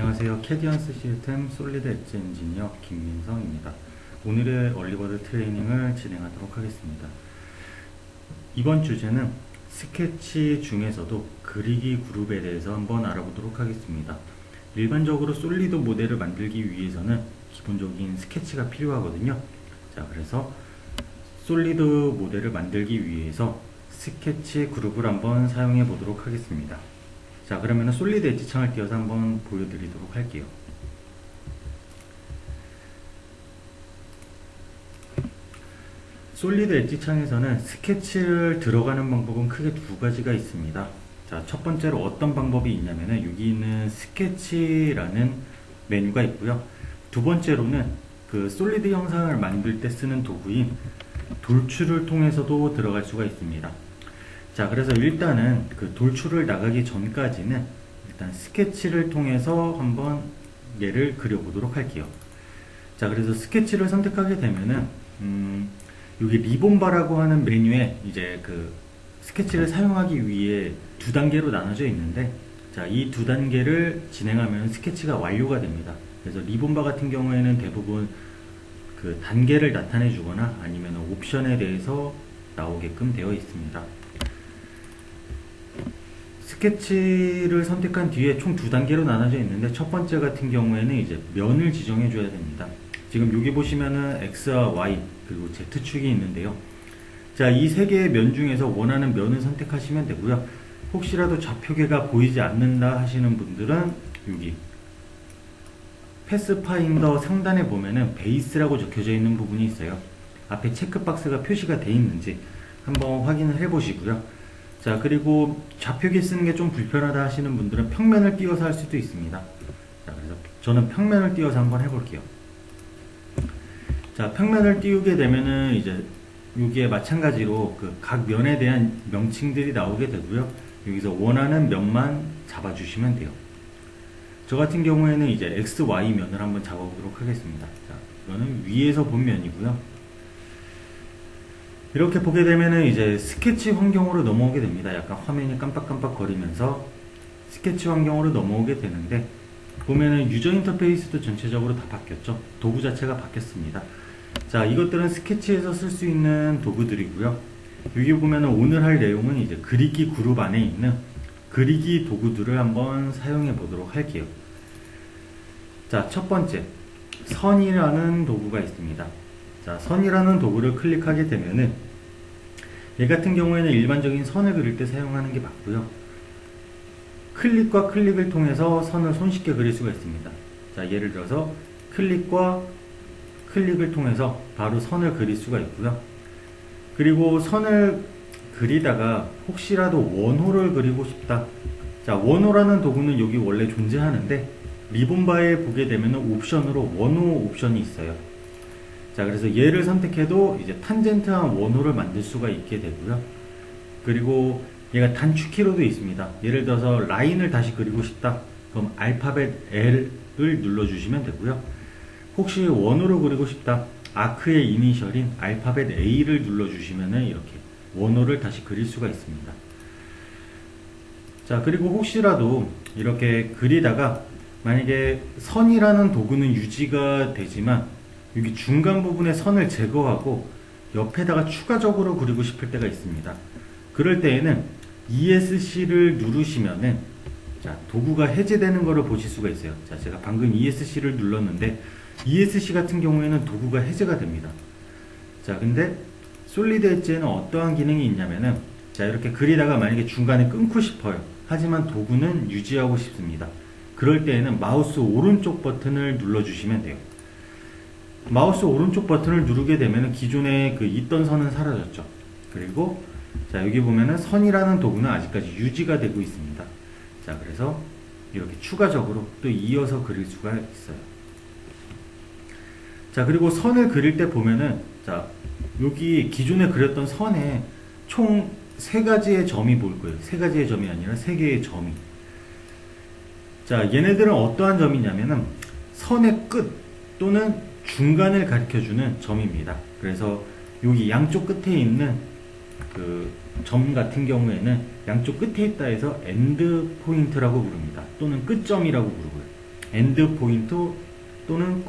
안녕하세요. 캐디언스 시스템 솔리드 엣지 엔지니어 김민성입니다. 오늘의 얼리버드 트레이닝을 진행하도록 하겠습니다. 이번 주제는 스케치 중에서도 그리기 그룹에 대해서 한번 알아보도록 하겠습니다. 일반적으로 솔리드 모델을 만들기 위해서는 기본적인 스케치가 필요하거든요. 자, 그래서 솔리드 모델을 만들기 위해서 스케치 그룹을 한번 사용해 보도록 하겠습니다. 자, 그러면 솔리드 엣지 창을 띄워서 한번 보여드리도록 할게요. 솔리드 엣지 창에서는 스케치를 들어가는 방법은 크게 두 가지가 있습니다. 자, 첫 번째로 어떤 방법이 있냐면은 여기 있는 스케치라는 메뉴가 있고요. 두 번째로는 그 솔리드 영상을 만들 때 쓰는 도구인 돌출을 통해서도 들어갈 수가 있습니다. 자, 그래서 일단은 그 돌출을 나가기 전까지는 일단 스케치를 통해서 한번 얘를 그려보도록 할게요. 자, 그래서 스케치를 선택하게 되면은 여기 리본바라고 하는 메뉴에 이제 그 스케치를 사용하기 위해 두 단계로 나눠져 있는데, 자, 이 두 단계를 진행하면 스케치가 완료가 됩니다. 그래서 리본바 같은 경우에는 대부분 그 단계를 나타내 주거나 아니면 옵션에 대해서 나오게끔 되어 있습니다. 스케치를 선택한 뒤에 총 두 단계로 나눠져 있는데, 첫 번째 같은 경우에는 이제 면을 지정해 줘야 됩니다. 지금 여기 보시면은 X와 Y 그리고 Z축이 있는데요. 자, 이 세 개의 면 중에서 원하는 면을 선택하시면 되고요. 혹시라도 좌표계가 보이지 않는다 하시는 분들은 여기 패스파인더 상단에 보면은 베이스라고 적혀져 있는 부분이 있어요. 앞에 체크박스가 표시가 되어 있는지 한번 확인을 해 보시고요. 자, 그리고 좌표기 쓰는 게 좀 불편하다 하시는 분들은 평면을 띄워서 할 수도 있습니다. 자, 그래서 저는 평면을 띄워서 한번 해볼게요. 자, 평면을 띄우게 되면은 이제 여기에 마찬가지로 그 각 면에 대한 명칭들이 나오게 되고요. 여기서 원하는 면만 잡아주시면 돼요. 저 같은 경우에는 이제 X, Y 면을 한번 잡아보도록 하겠습니다. 자, 이거는 위에서 본 면이고요. 이렇게 보게 되면은 이제 스케치 환경으로 넘어오게 됩니다. 약간 화면이 깜빡깜빡 거리면서 스케치 환경으로 넘어오게 되는데, 보면은 유저 인터페이스도 전체적으로 다 바뀌었죠. 도구 자체가 바뀌었습니다. 자, 이것들은 스케치에서 쓸 수 있는 도구들이고요. 여기 보면은 오늘 할 내용은 이제 그리기 그룹 안에 있는 그리기 도구들을 한번 사용해 보도록 할게요. 자, 첫 번째, 선이라는 도구가 있습니다. 자, 선이라는 도구를 클릭하게 되면은 얘 같은 경우에는 일반적인 선을 그릴 때 사용하는 게 맞고요. 클릭과 클릭을 통해서 선을 손쉽게 그릴 수가 있습니다. 자, 예를 들어서 클릭과 클릭을 통해서 바로 선을 그릴 수가 있고요. 그리고 선을 그리다가 혹시라도 원호를 그리고 싶다. 자, 원호라는 도구는 여기 원래 존재하는데 리본바에 보게 되면 옵션으로 원호 옵션이 있어요. 자, 그래서 얘를 선택해도 이제 탄젠트한 원호를 만들 수가 있게 되고요. 그리고 얘가 단축키로도 있습니다. 예를 들어서 라인을 다시 그리고 싶다. 그럼 알파벳 L을 눌러주시면 되고요. 혹시 원호를 그리고 싶다. 아크의 이니셜인 알파벳 A를 눌러주시면 이렇게 원호를 다시 그릴 수가 있습니다. 자, 그리고 혹시라도 이렇게 그리다가 만약에 선이라는 도구는 유지가 되지만 여기 중간 부분에 선을 제거하고 옆에다가 추가적으로 그리고 싶을 때가 있습니다. 그럴 때에는 ESC를 누르시면은 자, 도구가 해제되는 것을 보실 수가 있어요. 자, 제가 방금 ESC를 눌렀는데 ESC 같은 경우에는 도구가 해제가 됩니다. 자, 근데 솔리드 엣지에는 어떠한 기능이 있냐면은 자, 이렇게 그리다가 만약에 중간에 끊고 싶어요. 하지만 도구는 유지하고 싶습니다. 그럴 때에는 마우스 오른쪽 버튼을 눌러주시면 돼요. 마우스 오른쪽 버튼을 누르게 되면 기존에 그 있던 선은 사라졌죠. 그리고 자, 여기 보면은 선이라는 도구는 아직까지 유지가 되고 있습니다. 자, 그래서 이렇게 추가적으로 또 이어서 그릴 수가 있어요. 자, 그리고 선을 그릴 때 보면은 자, 여기 기존에 그렸던 선에 총 3가지의 점이 보일 거예요. 3가지의 점이 아니라 3개의 점이. 자, 얘네들은 어떠한 점이냐면은 선의 끝 또는 중간을 가리켜주는 점입니다. 그래서 여기 양쪽 끝에 있는 그 점 같은 경우에는 양쪽 끝에 있다 해서 엔드 포인트라고 부릅니다. 또는 끝점이라고 부르고요. 엔드 포인트 또는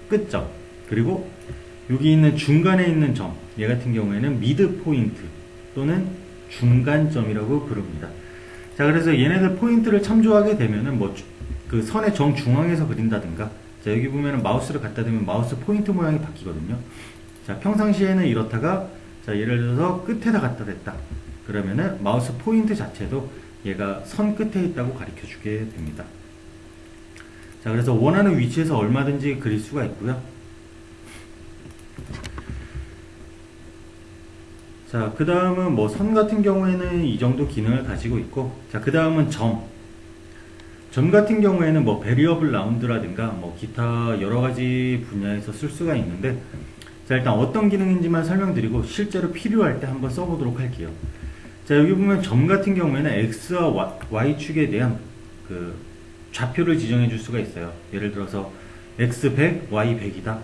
끝점, 그리고 여기 있는 중간에 있는 점, 얘 같은 경우에는 미드 포인트 또는 중간점이라고 부릅니다. 자, 그래서 얘네들 포인트를 참조하게 되면은 뭐 그 선의 정중앙에서 그린다든가, 자, 여기 보면은 마우스를 갖다 대면 마우스 포인트 모양이 바뀌거든요. 자, 평상시에는 이렇다가, 자, 예를 들어서 끝에다 갖다 댔다. 그러면은 마우스 포인트 자체도 얘가 선 끝에 있다고 가르쳐 주게 됩니다. 자, 그래서 원하는 위치에서 얼마든지 그릴 수가 있고요. 자, 그 다음은 뭐 선 같은 경우에는 이 정도 기능을 가지고 있고, 자, 그 다음은 점 같은 경우에는 뭐 베리어블 라운드라든가 뭐 기타 여러 가지 분야에서 쓸 수가 있는데, 자, 일단 어떤 기능인지만 설명드리고 실제로 필요할 때 한번 써보도록 할게요. 자, 여기 보면 점 같은 경우에는 X와 Y축에 대한 그 좌표를 지정해 줄 수가 있어요. 예를 들어서 X100, Y100이다.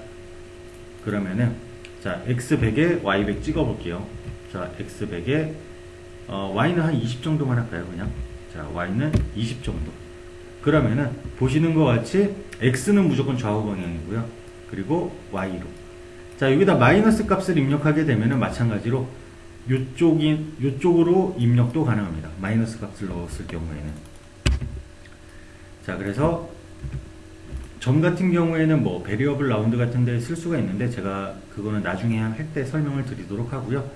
그러면은, 자, X100에 Y100 찍어 볼게요. 자, X100에 Y는 한 20 정도만 할까요, 그냥? 자, Y는 20 정도. 그러면은 보시는 것 같이 X는 무조건 좌우 방향이고요. 그리고 Y로. 자, 여기다 마이너스 값을 입력하게 되면은 마찬가지로 요쪽으로 입력도 가능합니다. 마이너스 값을 넣었을 경우에는. 자, 그래서 점 같은 경우에는 뭐 베리어블 라운드 같은 데 쓸 수가 있는데, 제가 그거는 나중에 할 때 설명을 드리도록 하고요.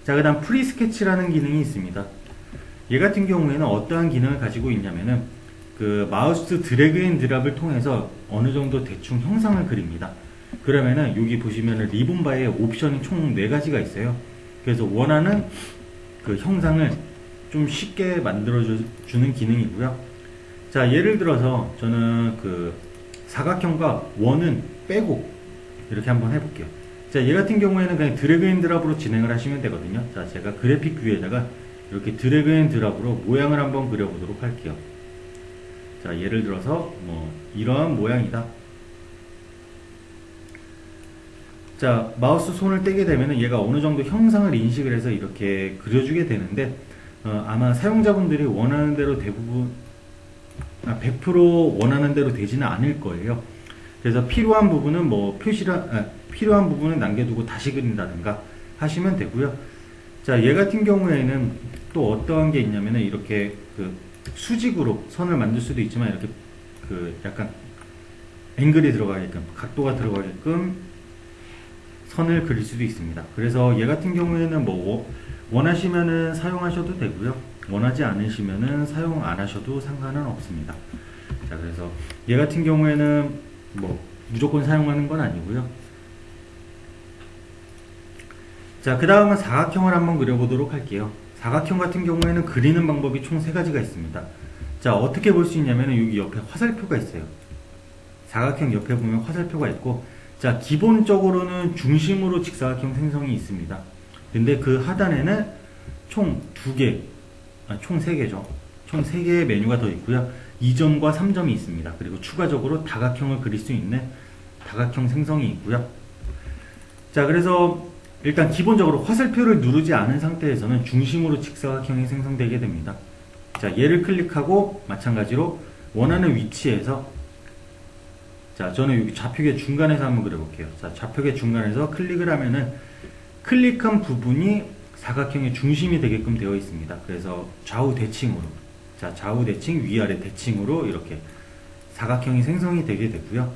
자, 그 다음 프리 스케치라는 기능이 있습니다. 얘 같은 경우에는 어떠한 기능을 가지고 있냐면은, 그 마우스 드래그 앤 드랍을 통해서 어느 정도 대충 형상을 그립니다. 그러면은 여기 보시면은 리본 바에 옵션이 총 4가지가 있어요. 그래서 원하는 그 형상을 좀 쉽게 만들어 주는 기능이고요. 자, 예를 들어서 저는 그 사각형과 원은 빼고 이렇게 한번 해볼게요. 자, 얘 같은 경우에는 그냥 드래그 앤 드랍으로 진행을 하시면 되거든요. 자, 제가 그래픽 뷰에다가 이렇게 드래그 앤 드랍으로 모양을 한번 그려보도록 할게요. 자, 예를 들어서 뭐 이러한 모양이다. 자, 마우스 손을 떼게 되면은 얘가 어느 정도 형상을 인식을 해서 이렇게 그려주게 되는데, 아마 사용자분들이 원하는 대로 대부분 100% 원하는 대로 되지는 않을 거예요. 그래서 필요한 부분은 뭐 필요한 부분은 남겨두고 다시 그린다든가 하시면 되고요. 자, 얘 같은 경우에는 또 어떠한 게 있냐면은 이렇게 그 수직으로 선을 만들 수도 있지만, 이렇게 그 약간 앵글이 들어가게끔, 각도가 들어가게끔 선을 그릴 수도 있습니다. 그래서 얘 같은 경우에는 뭐 원하시면은 사용하셔도 되고요. 원하지 않으시면은 사용 안 하셔도 상관은 없습니다. 자, 그래서 얘 같은 경우에는 뭐 무조건 사용하는 건 아니고요. 자, 그 다음은 사각형을 한번 그려보도록 할게요. 사각형 같은 경우에는 그리는 방법이 총 3가지가 있습니다. 자, 어떻게 볼 수 있냐면 여기 옆에 화살표가 있어요. 사각형 옆에 보면 화살표가 있고, 자, 기본적으로는 중심으로 직사각형 생성이 있습니다. 근데 그 하단에는 총 3개죠. 총 3개의 메뉴가 더 있고요. 2점과 3점이 있습니다. 그리고 추가적으로 다각형을 그릴 수 있는 다각형 생성이 있고요. 자, 그래서 일단 기본적으로 화살표를 누르지 않은 상태에서는 중심으로 직사각형이 생성되게 됩니다. 자, 얘를 클릭하고 마찬가지로 원하는 위치에서, 자, 저는 여기 좌표계 중간에서 한번 그려볼게요. 자, 좌표계 중간에서 클릭을 하면은 클릭한 부분이 사각형의 중심이 되게끔 되어 있습니다. 그래서 좌우 대칭으로, 자, 좌우 대칭, 위아래 대칭으로 이렇게 사각형이 생성이 되게 되고요.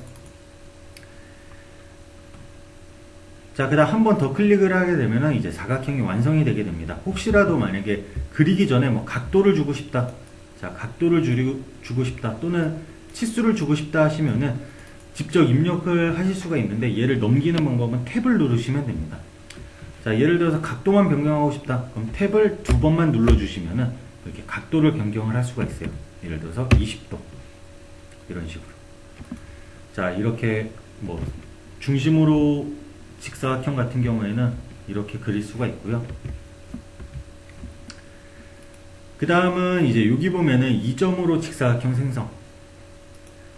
자, 그 다음 한 번 더 클릭을 하게 되면은 이제 사각형이 완성이 되게 됩니다. 혹시라도 만약에 그리기 전에 뭐 각도를 주고 싶다, 자, 각도를 주고 싶다, 또는 치수를 주고 싶다 하시면은 직접 입력을 하실 수가 있는데, 얘를 넘기는 방법은 탭을 누르시면 됩니다. 자, 예를 들어서 각도만 변경하고 싶다, 그럼 탭을 2번만 눌러주시면은 이렇게 각도를 변경을 할 수가 있어요. 예를 들어서 20도 이런 식으로. 자, 이렇게 뭐 중심으로 직사각형 같은 경우에는 이렇게 그릴 수가 있고요. 그 다음은 이제 여기 보면은 2점으로 직사각형 생성.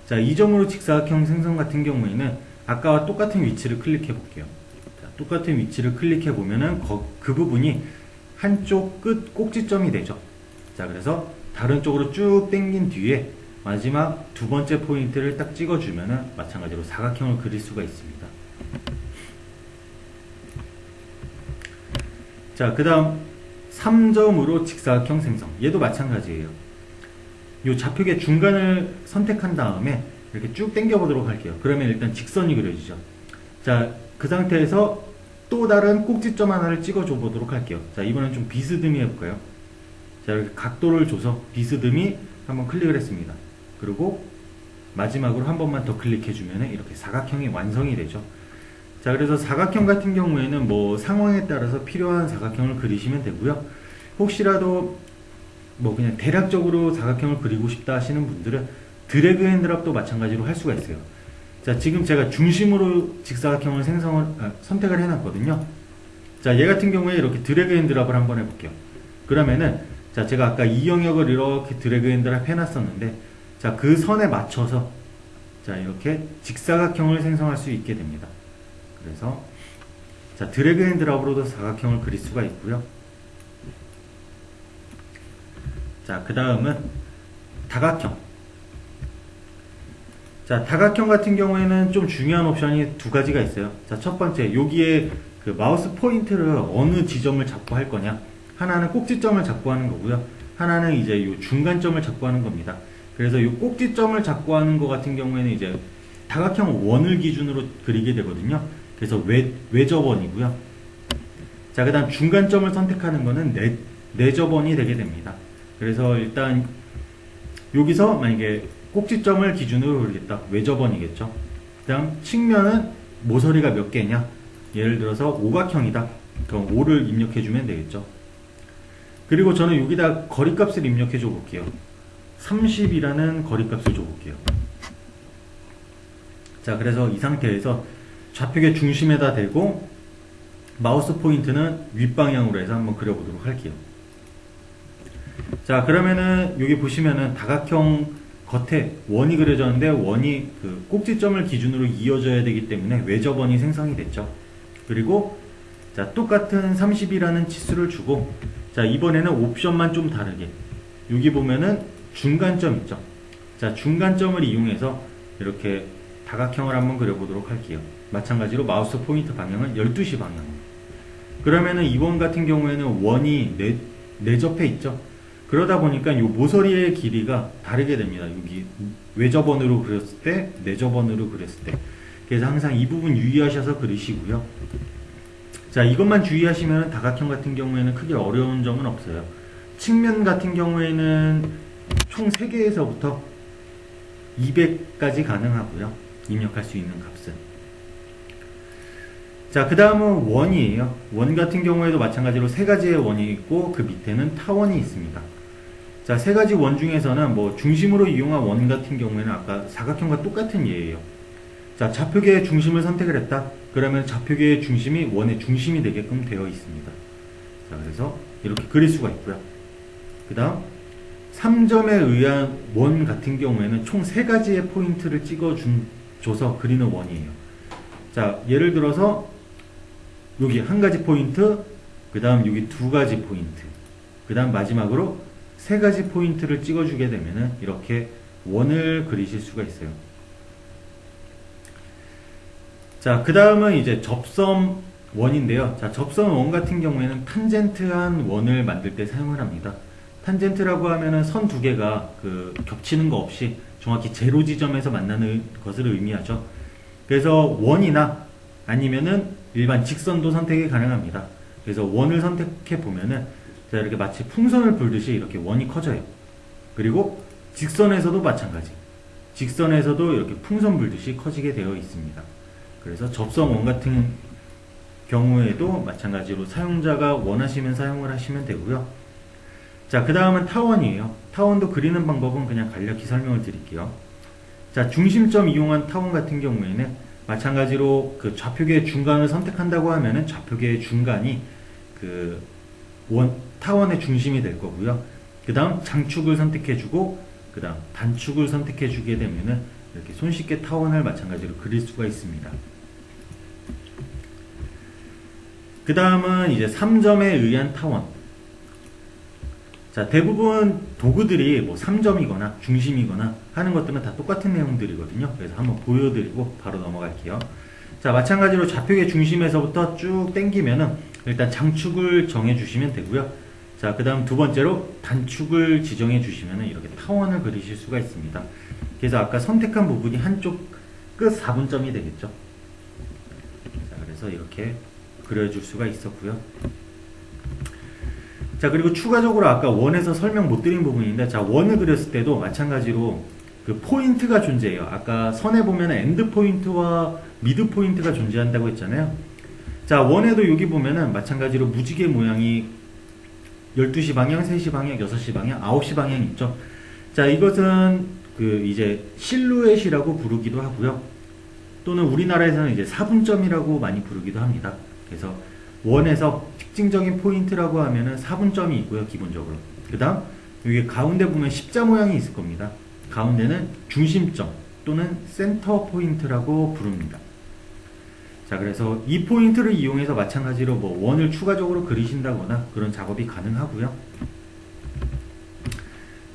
자, 2점으로 직사각형 생성 같은 경우에는 아까와 똑같은 위치를 클릭해 볼게요. 자, 똑같은 위치를 클릭해 보면은 그 부분이 한쪽 끝 꼭지점이 되죠. 자, 그래서 다른 쪽으로 쭉 당긴 뒤에 마지막 두 번째 포인트를 딱 찍어주면은 마찬가지로 사각형을 그릴 수가 있습니다. 자, 그 다음 3점으로 직사각형 생성. 얘도 마찬가지예요. 이 좌표의 중간을 선택한 다음에 이렇게 쭉 당겨 보도록 할게요. 그러면 일단 직선이 그려지죠. 자, 그 상태에서 또 다른 꼭지점 하나를 찍어줘 보도록 할게요. 자, 이번엔 좀 비스듬히 해볼까요? 자, 이렇게 각도를 줘서 비스듬히 한번 클릭을 했습니다. 그리고 마지막으로 한 번만 더 클릭해주면 이렇게 사각형이 완성이 되죠. 자, 그래서 사각형 같은 경우에는 뭐 상황에 따라서 필요한 사각형을 그리시면 되고요. 혹시라도 뭐 그냥 대략적으로 사각형을 그리고 싶다 하시는 분들은 드래그 앤 드랍도 마찬가지로 할 수가 있어요. 자, 지금 제가 중심으로 직사각형을 선택을 해놨거든요. 자, 얘 같은 경우에 이렇게 드래그 앤 드랍을 한번 해볼게요. 그러면은 자, 제가 아까 이 영역을 이렇게 드래그 앤 드랍 해놨었는데, 자, 그 선에 맞춰서 자, 이렇게 직사각형을 생성할 수 있게 됩니다. 그래서 자, 드래그 앤 드랍으로도 사각형을 그릴 수가 있고요. 자, 그 다음은 다각형. 자, 다각형 같은 경우에는 좀 중요한 옵션이 두 가지가 있어요. 자, 첫 번째, 여기에 그 마우스 포인트를 어느 지점을 잡고 할 거냐. 하나는 꼭지점을 잡고 하는 거고요. 하나는 이제 요 중간점을 잡고 하는 겁니다. 그래서 요 꼭지점을 잡고 하는 거 같은 경우에는 이제 다각형 원을 기준으로 그리게 되거든요. 그래서 외접원이고요. 자, 그 다음 중간점을 선택하는 거는 내접원이 되게 됩니다. 그래서 일단 여기서 만약에 꼭지점을 기준으로 그리겠다. 외접원이겠죠. 그 다음 측면은 모서리가 몇 개냐. 예를 들어서 오각형이다. 그럼 5를 입력해주면 되겠죠. 그리고 저는 여기다 거리값을 입력해줘 볼게요. 30이라는 거리값을 줘볼게요. 자, 그래서 이 상태에서 좌표의 중심에다 대고 마우스 포인트는 윗방향으로 해서 한번 그려보도록 할게요. 자, 그러면은 여기 보시면은 다각형 겉에 원이 그려졌는데 원이 그 꼭지점을 기준으로 이어져야 되기 때문에 외접원이 생성이 됐죠. 그리고 자, 똑같은 30이라는 치수를 주고, 자, 이번에는 옵션만 좀 다르게 여기 보면은 중간점 있죠. 자, 중간점을 이용해서 이렇게 다각형을 한번 그려보도록 할게요. 마찬가지로 마우스 포인트 방향은 12시 방향. 그러면은 이번 같은 경우에는 원이 내접해 있죠. 그러다 보니까 이 모서리의 길이가 다르게 됩니다. 여기 외접원으로 그렸을 때, 내접원으로 그렸을 때. 그래서 항상 이 부분 유의하셔서 그리시고요. 자, 이것만 주의하시면 다각형 같은 경우에는 크게 어려운 점은 없어요. 측면 같은 경우에는 총 3개에서부터 200까지 가능하고요. 입력할 수 있는 값은. 자, 그 다음은 원이에요. 원 같은 경우에도 마찬가지로 3가지의 원이 있고 그 밑에는 타원이 있습니다. 자, 3가지 원 중에서는 뭐 중심으로 이용한 원 같은 경우에는 아까 사각형과 똑같은 예예요. 자, 좌표계의 중심을 선택을 했다. 그러면 좌표계의 중심이 원의 중심이 되게끔 되어 있습니다. 자, 그래서 이렇게 그릴 수가 있고요. 그 다음 3점에 의한 원 같은 경우에는 총 3가지의 포인트를 찍어줘서 그리는 원이에요. 자, 예를 들어서 여기 1가지 포인트, 그 다음 여기 2가지 포인트, 그 다음 마지막으로 3가지 포인트를 찍어주게 되면은 이렇게 원을 그리실 수가 있어요. 자, 그 다음은 이제 접선 원인데요. 자, 접선 원 같은 경우에는 탄젠트한 원을 만들 때 사용을 합니다. 탄젠트라고 하면은 선 2개가 그 겹치는 거 없이 정확히 제로 지점에서 만나는 것을 의미하죠. 그래서 원이나 아니면은 일반 직선도 선택이 가능합니다. 그래서 원을 선택해 보면은 자, 이렇게 마치 풍선을 불듯이 이렇게 원이 커져요. 그리고 직선에서도 마찬가지. 직선에서도 이렇게 풍선 불듯이 커지게 되어 있습니다. 그래서 접선 원 같은 경우에도 마찬가지로 사용자가 원하시면 사용을 하시면 되고요. 자, 그 다음은 타원이에요. 타원도 그리는 방법은 그냥 간략히 설명을 드릴게요. 자, 중심점 이용한 타원 같은 경우에는 마찬가지로 그 좌표계의 중간을 선택한다고 하면은 좌표계의 중간이 그 타원의 중심이 될 거고요. 그 다음 장축을 선택해주고, 그 다음 단축을 선택해주게 되면은 이렇게 손쉽게 타원을 마찬가지로 그릴 수가 있습니다. 그 다음은 이제 3점에 의한 타원. 자, 대부분 도구들이 뭐 3점이거나 중심이거나 하는 것들은 다 똑같은 내용들이거든요. 그래서 한번 보여드리고 바로 넘어갈게요. 자, 마찬가지로 좌표의 중심에서부터 쭉 당기면은 일단 장축을 정해 주시면 되고요. 자, 그 다음 두 번째로 단축을 지정해 주시면은 이렇게 타원을 그리실 수가 있습니다. 그래서 아까 선택한 부분이 한쪽 끝 4분점이 되겠죠. 자, 그래서 이렇게 그려줄 수가 있었고요. 자, 그리고 추가적으로 아까 원에서 설명 못 드린 부분인데, 자, 원을 그렸을 때도 마찬가지로 그 포인트가 존재해요. 아까 선에 보면 엔드 포인트와 미드 포인트가 존재한다고 했잖아요. 자, 원에도 여기 보면은 마찬가지로 무지개 모양이 12시 방향, 3시 방향, 6시 방향, 9시 방향 있죠. 자, 이것은 그 이제 실루엣이라고 부르기도 하고요. 또는 우리나라에서는 이제 4분점이라고 많이 부르기도 합니다. 그래서 원에서 특징적인 포인트라고 하면은 4분점이 있고요, 기본적으로. 그 다음, 여기 가운데 보면 십자 모양이 있을 겁니다. 가운데는 중심점 또는 센터 포인트라고 부릅니다. 자, 그래서 이 포인트를 이용해서 마찬가지로 뭐 원을 추가적으로 그리신다거나 그런 작업이 가능하고요.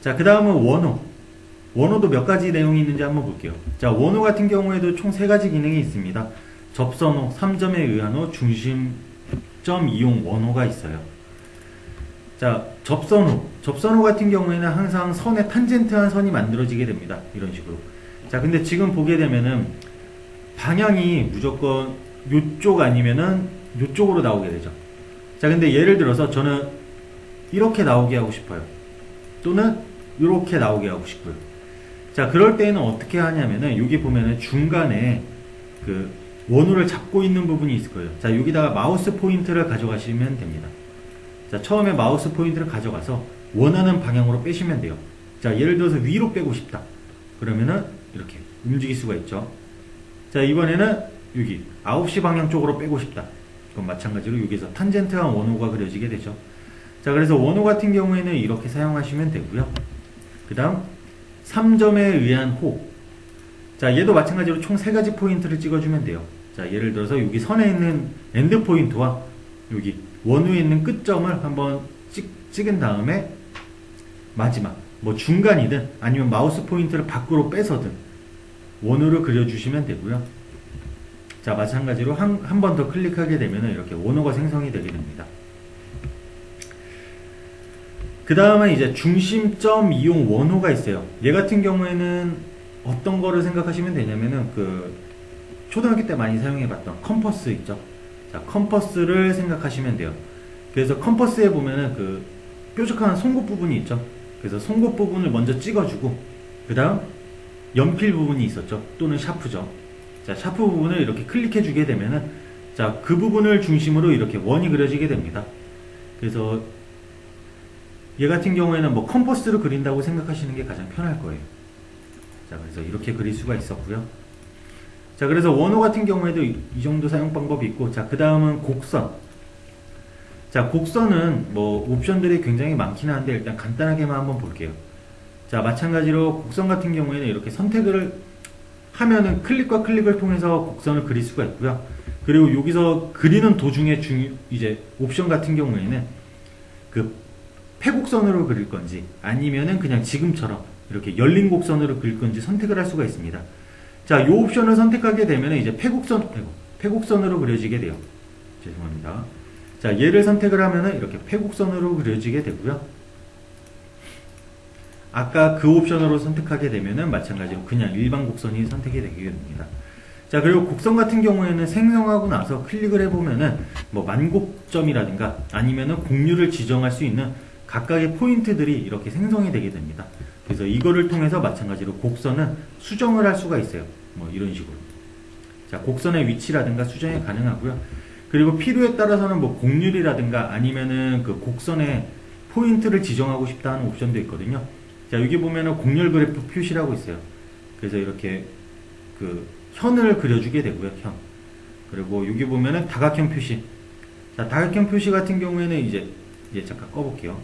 자, 그 다음은 원호. 원호도 몇 가지 내용이 있는지 한번 볼게요. 자, 원호 같은 경우에도 총 3가지 기능이 있습니다. 접선호, 3점에 의한 호, 중심점 이용 원호가 있어요. 자, 접선호. 접선호 같은 경우에는 항상 선에 탄젠트한 선이 만들어지게 됩니다. 이런 식으로. 자, 근데 지금 보게 되면은 방향이 무조건 요쪽 아니면은 요쪽으로 나오게 되죠. 자, 근데 예를 들어서 저는 이렇게 나오게 하고 싶어요. 또는 이렇게 나오게 하고 싶고요. 자, 그럴 때는 어떻게 하냐면은 여기 보면은 중간에 그 원호를 잡고 있는 부분이 있을 거예요. 자, 여기다가 마우스 포인트를 가져가시면 됩니다. 자, 처음에 마우스 포인트를 가져가서 원하는 방향으로 빼시면 돼요. 자, 예를 들어서 위로 빼고 싶다. 그러면은 이렇게 움직일 수가 있죠. 자, 이번에는 여기 9시 방향 쪽으로 빼고 싶다. 그럼 마찬가지로 여기서 탄젠트한 원호가 그려지게 되죠. 자, 그래서 원호 같은 경우에는 이렇게 사용하시면 되고요. 그 다음 3점에 의한 호. 자, 얘도 마찬가지로 총 3가지 포인트를 찍어주면 돼요. 자, 예를 들어서 여기 선에 있는 엔드 포인트와 여기 원호에 있는 끝점을 한번 찍은 다음에 마지막 뭐 중간이든 아니면 마우스 포인트를 밖으로 빼서든 원호를 그려주시면 되고요. 자, 마찬가지로 한 번 더 클릭하게 되면 이렇게 원호가 생성이 되게 됩니다. 그 다음에 이제 중심점 이용 원호가 있어요. 얘 같은 경우에는 어떤 거를 생각하시면 되냐면은 그 초등학교 때 많이 사용해봤던 컴퍼스 있죠. 자, 컴퍼스를 생각하시면 돼요. 그래서 컴퍼스에 보면은 그 뾰족한 송곳 부분이 있죠. 그래서 송곳 부분을 먼저 찍어주고 그 다음 연필 부분이 있었죠. 또는 샤프죠. 자, 샤프 부분을 이렇게 클릭해 주게 되면은 자, 그 부분을 중심으로 이렇게 원이 그려지게 됩니다. 그래서 얘 같은 경우에는 뭐 컴퍼스를 그린다고 생각하시는 게 가장 편할 거예요. 자, 그래서 이렇게 그릴 수가 있었고요. 자, 그래서 원호 같은 경우에도 이 정도 사용 방법이 있고, 자, 그 다음은 곡선. 자, 곡선은 뭐 옵션들이 굉장히 많긴 한데 일단 간단하게만 한번 볼게요. 자, 마찬가지로 곡선 같은 경우에는 이렇게 선택을 하면은 클릭과 클릭을 통해서 곡선을 그릴 수가 있고요. 그리고 여기서 그리는 도중에 이제 옵션 같은 경우에는 그 폐곡선으로 그릴 건지 아니면은 그냥 지금처럼 이렇게 열린 곡선으로 그릴 건지 선택을 할 수가 있습니다. 자, 이 옵션을 선택하게 되면 이제 폐곡선으로 그려지게 돼요. 죄송합니다. 자, 얘를 선택을 하면은 이렇게 폐곡선으로 그려지게 되고요. 아까 그 옵션으로 선택하게 되면은 마찬가지로 그냥 일반 곡선이 선택이 되게 됩니다. 자, 그리고 곡선 같은 경우에는 생성하고 나서 클릭을 해보면은 뭐 만곡점이라든가 아니면은 곡률을 지정할 수 있는 각각의 포인트들이 이렇게 생성이 되게 됩니다. 그래서 이거를 통해서 마찬가지로 곡선은 수정을 할 수가 있어요. 뭐 이런 식으로. 자, 곡선의 위치라든가 수정이 가능하고요. 그리고 필요에 따라서는 뭐 곡률이라든가 아니면은 그 곡선의 포인트를 지정하고 싶다 하는 옵션도 있거든요. 자, 여기 보면은 곡률 그래프 표시라고 있어요. 그래서 이렇게 그 현을 그려주게 되고요. 현. 그리고 여기 보면은 다각형 표시. 자, 다각형 표시 같은 경우에는 이제 잠깐 꺼볼게요.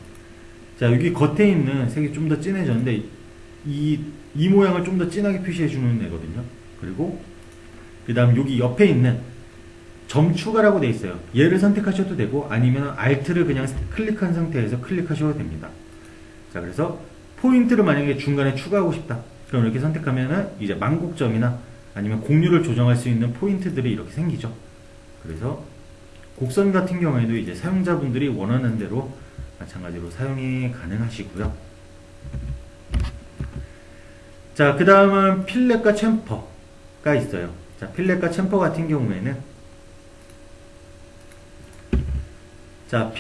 자, 여기 겉에 있는 색이 좀 더 진해졌는데 이 모양을 좀 더 진하게 표시해 주는 애거든요. 그리고 그 다음 여기 옆에 있는 점 추가라고 되어 있어요. 얘를 선택하셔도 되고 아니면 Alt를 그냥 클릭한 상태에서 클릭하셔도 됩니다. 자, 그래서 포인트를 만약에 중간에 추가하고 싶다. 그럼 이렇게 선택하면은 이제 만곡점이나 아니면 곡률을 조정할 수 있는 포인트들이 이렇게 생기죠. 그래서 곡선 같은 경우에도 이제 사용자분들이 원하는 대로 마찬가지로 사용이 가능하시고요. 자, 그 다음은 필렛과 챔퍼가 있어요. 자, 필렛과 챔퍼 같은 경우에는 자,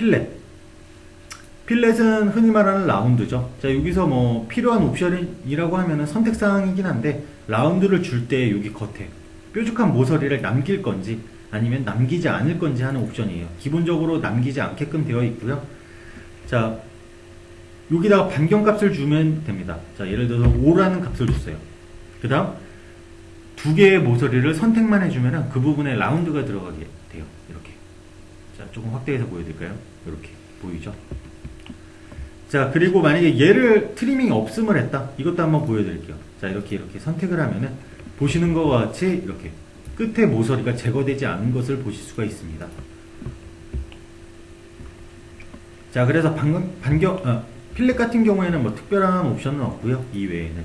필렛은 흔히 말하는 라운드죠. 자, 여기서 뭐 필요한 옵션이라고 하면은 선택사항이긴 한데, 라운드를 줄 때 여기 겉에 뾰족한 모서리를 남길 건지 아니면 남기지 않을 건지 하는 옵션이에요. 기본적으로 남기지 않게끔 되어 있고요. 자, 여기다가 반경값을 주면 됩니다. 자, 예를 들어서 5라는 값을 줬어요. 그 다음 두 개의 모서리를 선택만 해주면 그 부분에 라운드가 들어가게 돼요. 이렇게. 자, 조금 확대해서 보여드릴까요? 이렇게 보이죠? 자, 그리고 만약에 얘를 트리밍이 없음을 했다. 이것도 한번 보여드릴게요. 자, 이렇게 선택을 하면은 보시는 것과 같이 이렇게 끝에 모서리가 제거되지 않은 것을 보실 수가 있습니다. 자, 그래서 필렛 같은 경우에는 뭐 특별한 옵션은 없고요. 이외에는.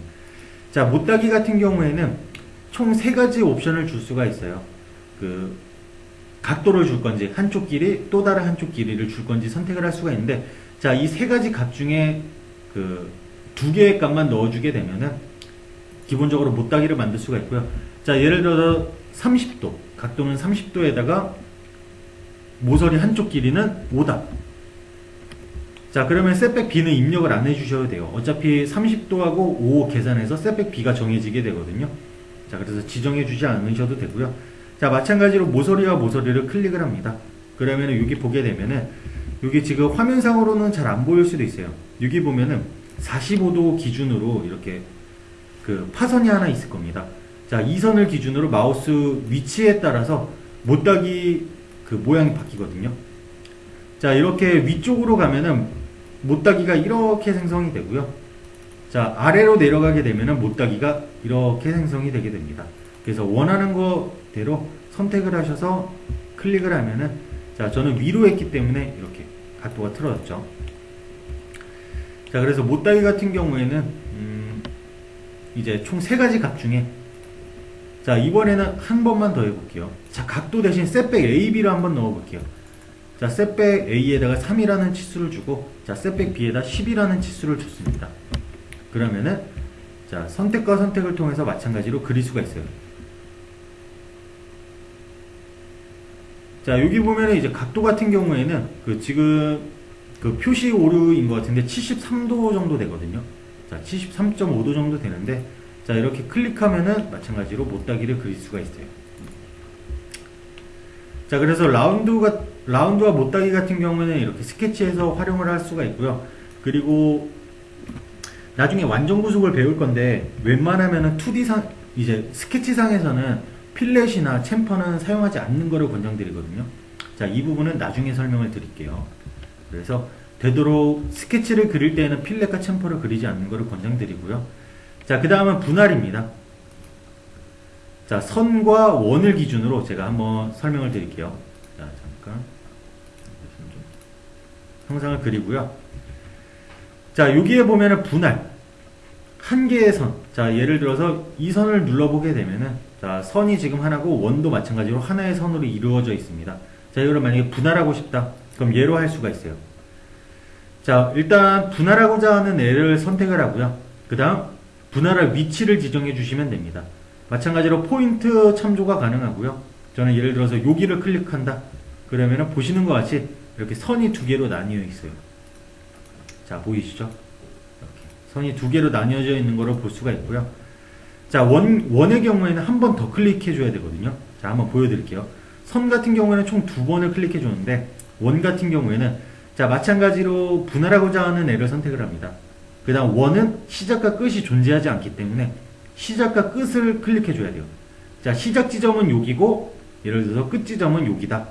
자, 못따기 같은 경우에는 총 3가지 옵션을 줄 수가 있어요. 그 각도를 줄 건지 한쪽 길이 또 다른 한쪽 길이를 줄 건지 선택을 할 수가 있는데, 자, 이 3가지 값 중에 그 2개의 값만 넣어주게 되면은 기본적으로 못따기를 만들 수가 있고요. 자, 예를 들어서 30도, 각도는 30도에다가 모서리 한쪽 길이는 5다. 자, 그러면 셋백 B는 입력을 안 해주셔도 돼요. 어차피 30도하고 5 계산해서 셋백 B가 정해지게 되거든요. 자, 그래서 지정해주지 않으셔도 되고요. 자, 마찬가지로 모서리와 모서리를 클릭을 합니다. 그러면은 여기 보게 되면은 여기 지금 화면상으로는 잘 안 보일 수도 있어요. 여기 보면은 45도 기준으로 이렇게 그 파선이 하나 있을 겁니다. 자, 이 선을 기준으로 마우스 위치에 따라서 못따기 그 모양이 바뀌거든요. 자, 이렇게 위쪽으로 가면은 못따기가 이렇게 생성이 되고요. 자, 아래로 내려가게 되면은 못따기가 이렇게 생성이 되게 됩니다. 그래서 원하는 거대로 선택을 하셔서 클릭을 하면은, 자, 저는 위로 했기 때문에 이렇게 각도가 틀어졌죠. 자, 그래서 못따기 같은 경우에는 이제 총 3가지 값 중에, 자, 이번에는 한 번만 더 해볼게요. 자, 각도 대신 셋백 AB를 한번 넣어볼게요. 자, 셋백 A에다가 3이라는 치수를 주고, 자, 셋백 B에다 10이라는 치수를 줬습니다. 그러면은, 자, 선택과 선택을 통해서 마찬가지로 그릴 수가 있어요. 자, 여기 보면은 이제 각도 같은 경우에는 그 지금 그 표시 오류인 것 같은데 73도 정도 되거든요. 자, 73.5도 정도 되는데, 자, 이렇게 클릭하면은 마찬가지로 못따기를 그릴 수가 있어요. 자, 그래서 라운드와 못따기 같은 경우에는 이렇게 스케치에서 활용을 할 수가 있고요. 그리고 나중에 완전 구속을 배울 건데, 웬만하면은 2D상, 이제 스케치상에서는 필렛이나 챔퍼는 사용하지 않는 거를 권장드리거든요. 자, 이 부분은 나중에 설명을 드릴게요. 그래서 되도록 스케치를 그릴 때에는 필렛과 챔퍼를 그리지 않는 거를 권장드리고요. 자, 그 다음은 분할입니다. 자, 선과 원을 기준으로 제가 한번 설명을 드릴게요. 자, 잠깐 형상을 그리고요. 자, 여기에 보면은 분할 한 개의 선. 자, 예를 들어서 이 선을 눌러보게 되면은, 자, 선이 지금 하나고 원도 마찬가지로 하나의 선으로 이루어져 있습니다. 자, 이거를 만약에 분할하고 싶다, 그럼 얘로 할 수가 있어요. 자, 일단 분할하고자 하는 애를 선택을 하고요. 그 다음 분할할 위치를 지정해 주시면 됩니다. 마찬가지로 포인트 참조가 가능하고요. 저는 예를 들어서 여기를 클릭한다. 그러면은 보시는 것 같이 이렇게 선이 2개로 나뉘어 있어요. 자, 보이시죠? 이렇게 선이 2개로 나뉘어져 있는 거를 볼 수가 있고요. 자, 원의 경우에는 한 번 더 클릭해 줘야 되거든요. 자, 한번 보여드릴게요. 선 같은 경우에는 총 2번을 클릭해 줬는데, 원 같은 경우에는, 자, 마찬가지로 분할하고자 하는 애를 선택을 합니다. 그 다음 원은 시작과 끝이 존재하지 않기 때문에 시작과 끝을 클릭해 줘야 돼요. 자, 시작 지점은 여기고, 예를 들어서 끝 지점은 여기다.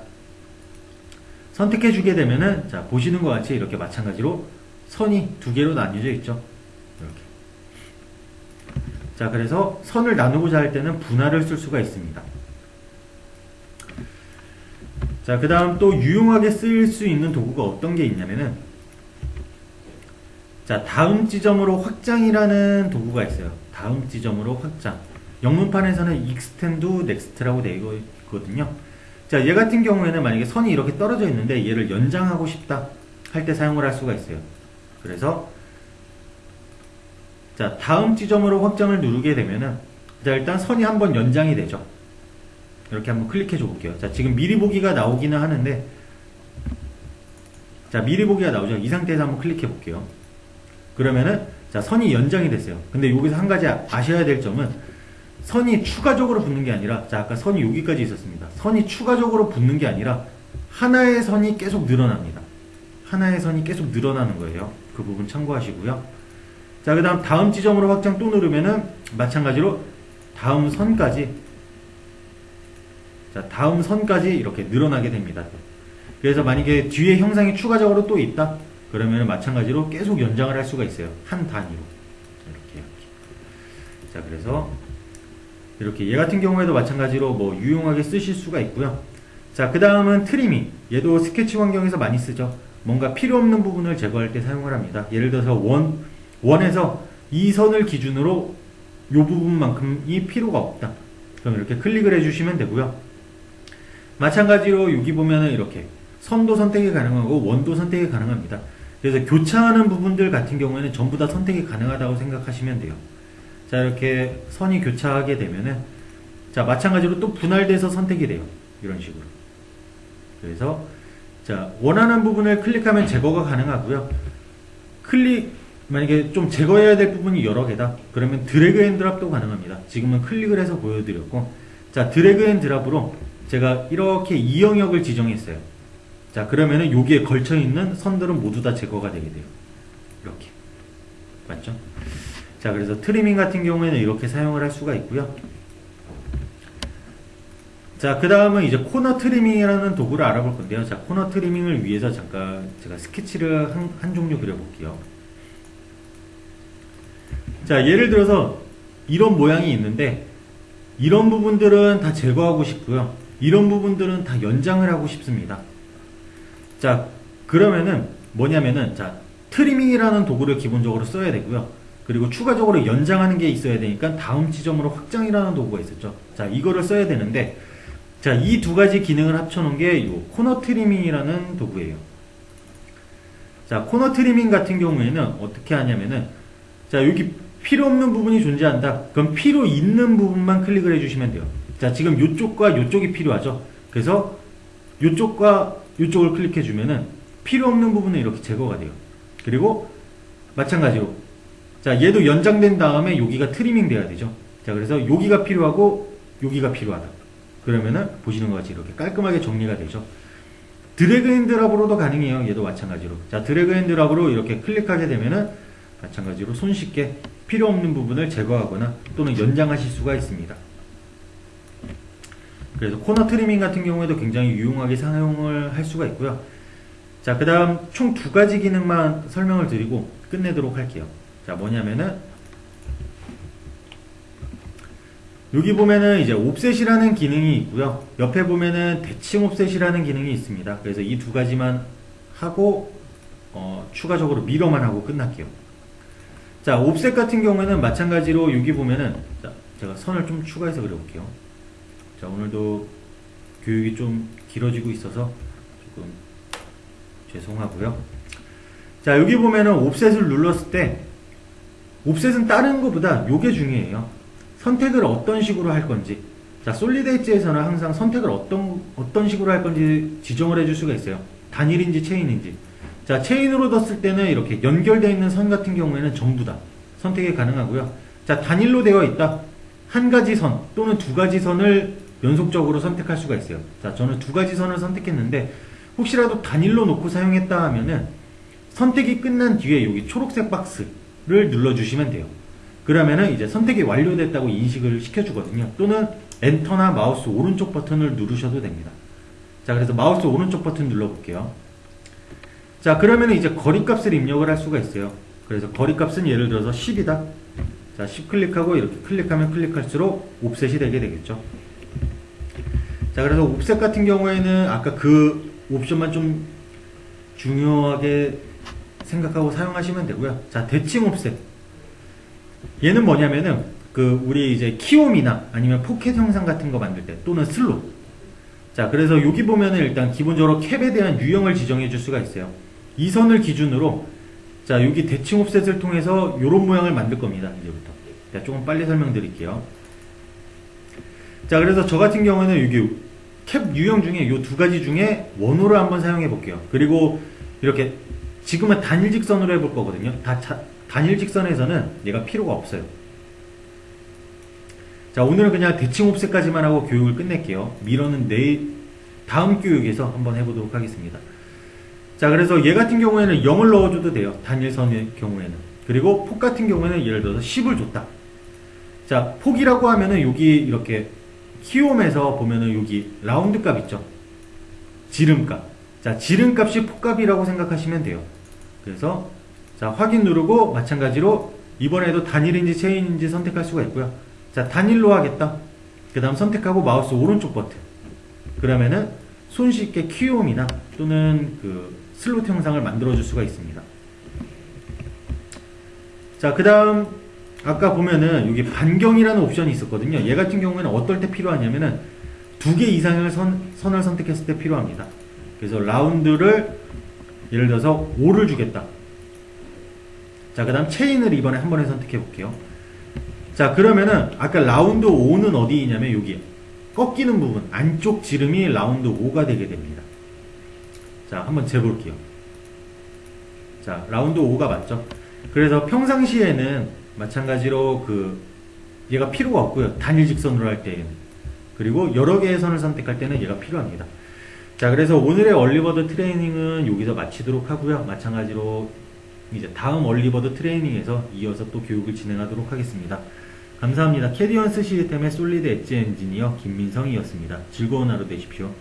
선택해 주게 되면은, 자, 보시는 것 같이 이렇게 마찬가지로 선이 2개로 나뉘어져 있죠. 이렇게. 자, 그래서 선을 나누고자 할 때는 분할을 쓸 수가 있습니다. 자, 그 다음 또 유용하게 쓸 수 있는 도구가 어떤 게 있냐면은, 자, 다음 지점으로 확장이라는 도구가 있어요. 다음 지점으로 확장. 영문판에서는 extend next라고 되어 있거든요. 자, 얘 같은 경우에는 만약에 선이 이렇게 떨어져 있는데 얘를 연장하고 싶다 할 때 사용을 할 수가 있어요. 그래서 자, 다음 지점으로 확장을 누르게 되면은 자, 일단 선이 한번 연장이 되죠. 이렇게 한번 클릭해 줘 볼게요. 자, 지금 미리 보기가 나오기는 하는데 자, 미리 보기가 나오죠. 이 상태에서 한번 클릭해 볼게요. 그러면은 자, 선이 연장이 됐어요. 근데 여기서 한 가지 아셔야 될 점은 선이 추가적으로 붙는 게 아니라 자, 아까 선이 여기까지 있었습니다. 선이 추가적으로 붙는 게 아니라 하나의 선이 계속 늘어납니다. 하나의 선이 계속 늘어나는 거예요. 그 부분 참고하시고요. 자, 그 다음 다음 지점으로 확장 또 누르면은 마찬가지로 다음 선까지 자, 다음 선까지 이렇게 늘어나게 됩니다. 그래서 만약에 뒤에 형상이 추가적으로 또 있다 그러면 마찬가지로 계속 연장을 할 수가 있어요. 한 단위로 이렇게. 자, 그래서 이렇게 얘 같은 경우에도 마찬가지로 뭐 유용하게 쓰실 수가 있고요. 자, 그 다음은 트리밍. 얘도 스케치 환경에서 많이 쓰죠. 뭔가 필요 없는 부분을 제거할 때 사용을 합니다. 예를 들어서 원에서 이 선을 기준으로 이 부분만큼이 필요가 없다. 그럼 이렇게 클릭을 해주시면 되고요. 마찬가지로 여기 보면은 이렇게 선도 선택이 가능하고 원도 선택이 가능합니다. 그래서 교차하는 부분들 같은 경우에는 전부 다 선택이 가능하다고 생각하시면 돼요. 자, 이렇게 선이 교차하게 되면은 자, 마찬가지로 또 분할돼서 선택이 돼요. 이런 식으로. 그래서 자, 원하는 부분을 클릭하면 제거가 가능하고요. 만약에 좀 제거해야 될 부분이 여러 개다. 그러면 드래그 앤 드랍도 가능합니다. 지금은 클릭을 해서 보여드렸고, 자, 드래그 앤 드랍으로 제가 이렇게 이 영역을 지정했어요. 자, 그러면은 여기에 걸쳐 있는 선들은 모두 다 제거가 되게 돼요. 이렇게. 맞죠? 자, 그래서 트리밍 같은 경우에는 이렇게 사용을 할 수가 있고요. 자, 그 다음은 이제 코너 트리밍이라는 도구를 알아볼 건데요. 자, 코너 트리밍을 위해서 잠깐 제가 스케치를 한 종류 그려볼게요. 자, 예를 들어서 이런 모양이 있는데 이런 부분들은 다 제거하고 싶고요. 이런 부분들은 다 연장을 하고 싶습니다. 자, 그러면은 뭐냐면은 자, 트리밍이라는 도구를 기본적으로 써야 되고요. 그리고 추가적으로 연장하는 게 있어야 되니까 다음 지점으로 확장이라는 도구가 있었죠. 자, 이거를 써야 되는데 자, 이 두 가지 기능을 합쳐놓은 게 이 코너 트리밍이라는 도구예요. 자, 코너 트리밍 같은 경우에는 어떻게 하냐면은 자, 여기 필요 없는 부분이 존재한다. 그럼 필요 있는 부분만 클릭을 해주시면 돼요. 자, 지금 이쪽과 이쪽이 필요하죠. 그래서 이쪽과 이쪽을 클릭해주면은 필요 없는 부분은 이렇게 제거가 돼요. 그리고 마찬가지로 자, 얘도 연장된 다음에 여기가 트리밍 돼야 되죠. 자, 그래서 여기가 필요하고 여기가 필요하다. 그러면은 보시는 것 같이 이렇게 깔끔하게 정리가 되죠. 드래그 앤 드랍으로도 가능해요. 얘도 마찬가지로. 자, 드래그 앤 드랍으로 이렇게 클릭하게 되면은 마찬가지로 손쉽게 필요 없는 부분을 제거하거나 또는 연장하실 수가 있습니다. 그래서 코너 트리밍 같은 경우에도 굉장히 유용하게 사용을 할 수가 있고요. 자, 그 다음 총 두 가지 기능만 설명을 드리고 끝내도록 할게요. 자, 뭐냐면은 여기 보면은 이제 옵셋이라는 기능이 있고요. 옆에 보면은 대칭 옵셋이라는 기능이 있습니다. 그래서 이 두 가지만 하고 추가적으로 미러만 하고 끝날게요. 자, 옵셋 같은 경우에는 마찬가지로 여기 보면은 자, 제가 선을 좀 추가해서 그려볼게요. 자, 오늘도 교육이 좀 길어지고 있어서 조금 죄송하고요. 자, 여기 보면은 옵셋을 눌렀을 때 옵셋은 다른 것보다 요게 중요해요. 선택을 어떤 식으로 할 건지. 자, 솔리드 엣지에서는 항상 선택을 어떤 식으로 할 건지 지정을 해줄 수가 있어요. 단일인지 체인인지. 자, 체인으로 뒀을 때는 이렇게 연결되어 있는 선 같은 경우에는 전부 다 선택이 가능하고요. 자, 단일로 되어 있다. 한 가지 선 또는 두 가지 선을 연속적으로 선택할 수가 있어요. 자, 저는 두 가지 선을 선택했는데 혹시라도 단일로 놓고 사용했다 하면은 선택이 끝난 뒤에 여기 초록색 박스를 눌러주시면 돼요. 그러면은 이제 선택이 완료됐다고 인식을 시켜주거든요. 또는 엔터나 마우스 오른쪽 버튼을 누르셔도 됩니다. 자, 그래서 마우스 오른쪽 버튼 눌러볼게요. 자, 그러면 이제 거리값을 입력을 할 수가 있어요. 그래서 거리값은 예를 들어서 10이다. 자, 10 클릭하고 이렇게 클릭하면 클릭할수록 옵셋이 되게 되겠죠. 자, 그래서 옵셋 같은 경우에는 아까 그 옵션만 좀 중요하게 생각하고 사용하시면 되고요. 자, 대칭 옵셋. 얘는 뭐냐면은 우리 이제 키움이나 아니면 포켓 형상 같은 거 만들 때 또는 슬롯. 자, 그래서 여기 보면은 일단 기본적으로 캡에 대한 유형을 지정해 줄 수가 있어요. 이 선을 기준으로 자, 여기 대칭 옵셋을 통해서 요런 모양을 만들 겁니다. 이제부터. 자, 조금 빨리 설명드릴게요. 자, 그래서 저 같은 경우는 여기 캡 유형 중에 요 두 가지 중에 원호를 한번 사용해 볼게요. 그리고 이렇게 지금은 단일 직선으로 해볼 거거든요. 단일 직선에서는 얘가 필요가 없어요. 자, 오늘은 그냥 대칭 옵셋까지만 하고 교육을 끝낼게요. 미러는 다음 교육에서 한번 해보도록 하겠습니다. 자, 그래서 얘 같은 경우에는 0을 넣어줘도 돼요. 단일선의 경우에는. 그리고 폭 같은 경우에는 예를 들어서 10을 줬다. 자, 폭이라고 하면은 여기 이렇게 키움에서 보면은 여기 라운드 값 있죠. 지름값. 자, 지름값이 폭값이라고 생각하시면 돼요. 그래서 자, 확인 누르고 마찬가지로 이번에도 단일인지 체인인지 선택할 수가 있고요. 자, 단일로 하겠다. 그 다음 선택하고 마우스 오른쪽 버튼. 그러면은 손쉽게 키움이나 또는 슬롯 형상을 만들어 줄 수가 있습니다. 자, 그 다음 아까 보면은 여기 반경이라는 옵션이 있었거든요. 얘 같은 경우에는 어떨 때 필요하냐면은 2개 이상의 선을 선택했을 때 필요합니다. 그래서 라운드를 예를 들어서 5를 주겠다. 자, 그 다음 체인을 이번에 한 번에 선택해 볼게요. 자, 그러면은 아까 라운드 5는 어디 있냐면 여기 꺾이는 부분 안쪽 지름이 라운드 5가 되게 됩니다. 자, 한번 재볼게요. 자, 라운드 5가 맞죠? 그래서 평상시에는 마찬가지로 얘가 필요가 없고요. 단일 직선으로 할 때에는. 그리고 여러 개의 선을 선택할 때는 얘가 필요합니다. 자, 그래서 오늘의 얼리버드 트레이닝은 여기서 마치도록 하고요. 마찬가지로 이제 다음 얼리버드 트레이닝에서 이어서 또 교육을 진행하도록 하겠습니다. 감사합니다. 캐디언스 시스템의 솔리드 엣지 엔지니어 김민성이었습니다. 즐거운 하루 되십시오.